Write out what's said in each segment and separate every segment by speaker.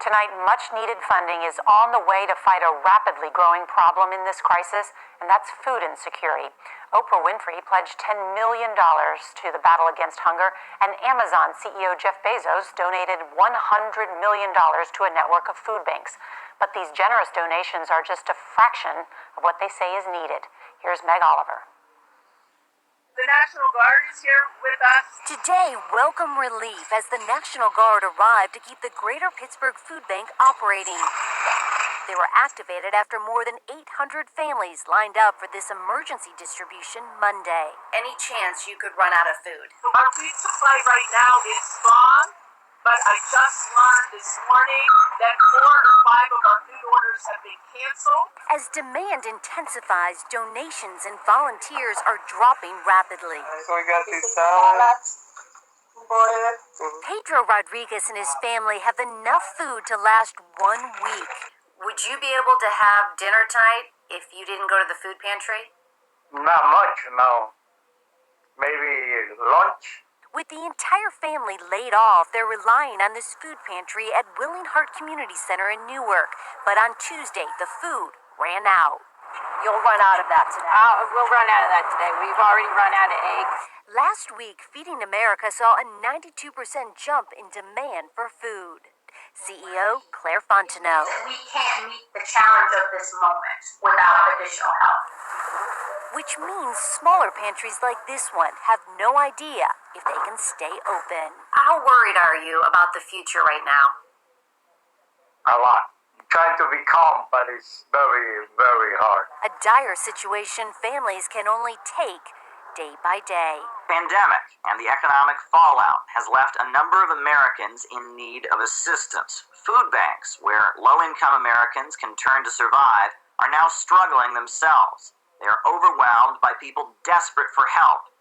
Speaker 1: Tonight, much-needed funding is on the way to fight a rapidly growing problem in this crisis, and that's food insecurity. Oprah Winfrey pledged $10 million to the battle against hunger, and Amazon CEO Jeff Bezos donated $100 million to a network of food banks. But these generous donations are just a fraction of what they say is needed. Here's Meg Oliver.
Speaker 2: The National Guard is here with us.
Speaker 3: Today, welcome relief as the National Guard arrived to keep the Greater Pittsburgh Food Bank operating. They were activated after more than 800 families lined up for this emergency distribution Monday. Any chance you could run out of food?
Speaker 2: Our food supply right now is strong, but I just learned this morning that 4 or 5 of our food orders have been canceled.
Speaker 3: As demand intensifies, donations and volunteers are dropping rapidly.
Speaker 4: So we got these salads.
Speaker 3: Pedro Rodriguez and his family have enough food to last 1 week. Would you be able to have dinner tonight if you didn't go to the food pantry?
Speaker 4: Not much, no. Maybe lunch.
Speaker 3: With the entire family laid off, they're relying on this food pantry at Willing Heart Community Center in Newark. But on Tuesday, the food ran out. You'll run out of that today.
Speaker 1: We'll run out of that today. We've already run out of eggs.
Speaker 3: Last week, Feeding America saw a 92% jump in demand for food. CEO Claire Fontenot.
Speaker 5: We can't meet the challenge of this moment without additional help.
Speaker 3: Which means smaller pantries like this one have no idea if they can stay open. How worried are you about the future right now?
Speaker 4: A lot. Trying to be calm, but it's very, very hard.
Speaker 3: A dire situation families can only take day by day.
Speaker 6: Pandemic and the economic fallout has left a number of Americans in need of assistance. Food banks, where low-income Americans can turn to survive, are now struggling themselves. They are overwhelmed by people desperate for help.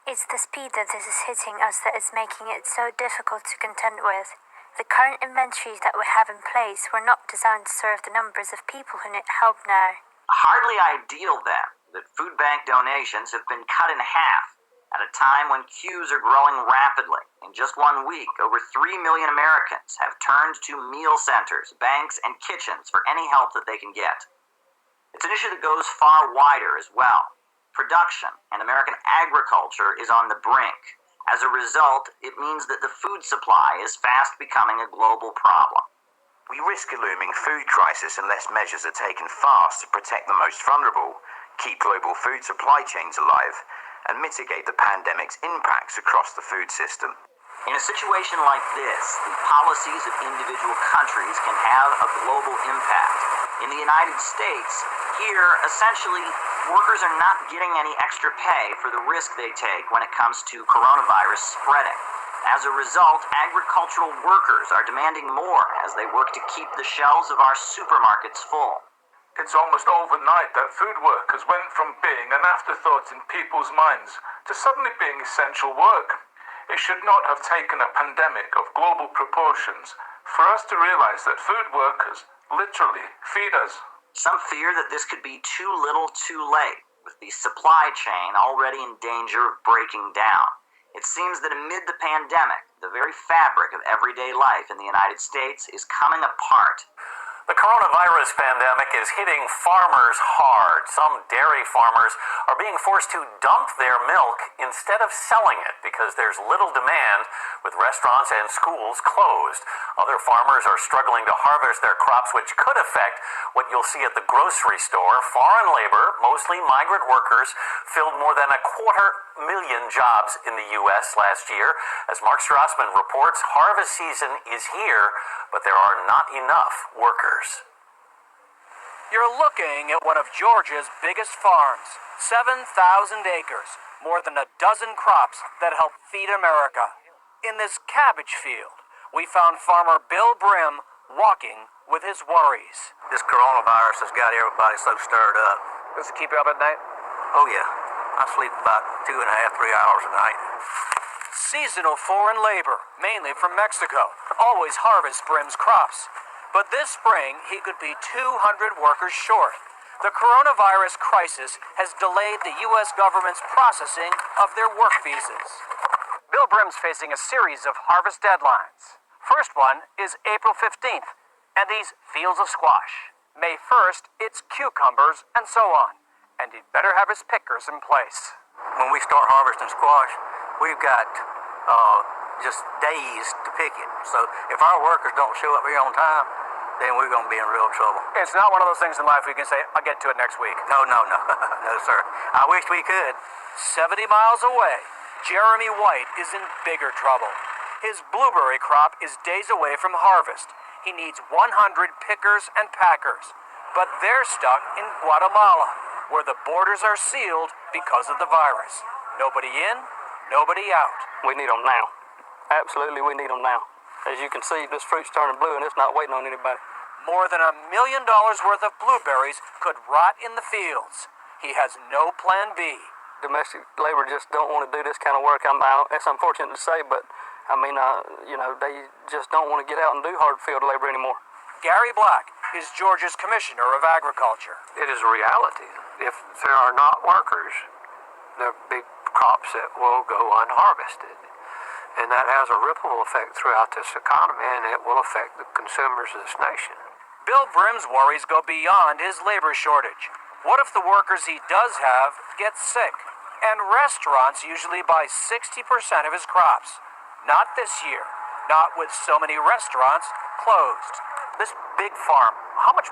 Speaker 7: It's the speed that this is hitting us that is making it so difficult to contend with. The current inventories that we have in place were not designed to serve the numbers of people who need help now.
Speaker 6: Hardly ideal, then, that food bank donations have been cut in half at a time when queues are growing rapidly. In just 1 week, over 3 million Americans have turned to meal centers, banks, and kitchens for any help that they can get. It's an issue that goes far wider as well. Production and American agriculture is on the brink. As a result, it means that the food supply is fast becoming a global problem.
Speaker 8: We risk a looming food crisis unless measures are taken fast to protect the most vulnerable, keep global food supply chains alive, and mitigate the pandemic's impacts across the food system.
Speaker 6: In a situation like this, the policies of individual countries can have a global impact. In the United States, here, essentially, workers are not getting any extra pay for the risk they take when it comes to coronavirus spreading. As a result, agricultural workers are demanding more as they work to keep the shelves of our supermarkets full.
Speaker 9: It's almost overnight that food workers went from being an afterthought in people's minds to suddenly being essential work. It should not have taken a pandemic of global proportions for us to realize that food workers literally feed us.
Speaker 6: Some fear that this could be too little too late, with the supply chain already in danger of breaking down. It seems that amid the pandemic, the very fabric of everyday life in the United States is coming apart.
Speaker 10: The coronavirus pandemic is hitting farmers hard. Some dairy farmers are being forced to dump their milk instead of selling it because there's little demand, with restaurants and schools closed. Other farmers are struggling to harvest their crops, which could affect what you'll see at the grocery store. Foreign labor, mostly migrant workers, filled more than 250,000 jobs in the U.S. last year. As Mark Strassman reports, harvest season is here, but there are not enough workers.
Speaker 11: You're looking at one of Georgia's biggest farms, 7,000 acres, more than a dozen crops that help feed America. In this cabbage field, we found farmer Bill Brim walking with his worries.
Speaker 12: This coronavirus has got everybody so stirred up.
Speaker 11: Does it keep you up at night?
Speaker 12: Oh yeah, I sleep about 2.5, 3 hours a night.
Speaker 11: Seasonal foreign labor, mainly from Mexico, always harvests Brim's crops. But this spring, he could be 200 workers short. The coronavirus crisis has delayed the U.S. government's processing of their work visas. Bill Brim's facing a series of harvest deadlines. First one is April 15th, and these fields of squash. May 1st, it's cucumbers, and so on. And he'd better have his pickers in place.
Speaker 12: When we start harvesting squash, we've got just days to pick it. So if our workers don't show up here on time, then we're going to be in real trouble.
Speaker 11: It's not one of those things in life where you can say, I'll get to it next week.
Speaker 12: No. No, sir. I wish we could.
Speaker 11: 70 miles away, Jeremy White is in bigger trouble. His blueberry crop is days away from harvest. He needs 100 pickers and packers. But they're stuck in Guatemala, where the borders are sealed because of the virus. Nobody in, nobody out.
Speaker 12: We need them now. Absolutely, we need them now. As you can see, this fruit's turning blue and it's not waiting on anybody.
Speaker 11: More than $1 million worth of blueberries could rot in the fields. He has no plan B.
Speaker 12: Domestic labor just don't want to do this kind of work. It's unfortunate to say, but I mean, they just don't want to get out and do hard field labor anymore.
Speaker 11: Gary Black is Georgia's Commissioner of Agriculture.
Speaker 13: It is a reality. If there are not workers, there are big crops that will go unharvested. And that has a ripple effect throughout this economy, and it will affect the consumers of this nation.
Speaker 11: Bill Brim's worries go beyond his labor shortage. What if the workers he does have get sick? And restaurants usually buy 60% of his crops. Not this year. Not with so many restaurants closed. This big farm, how much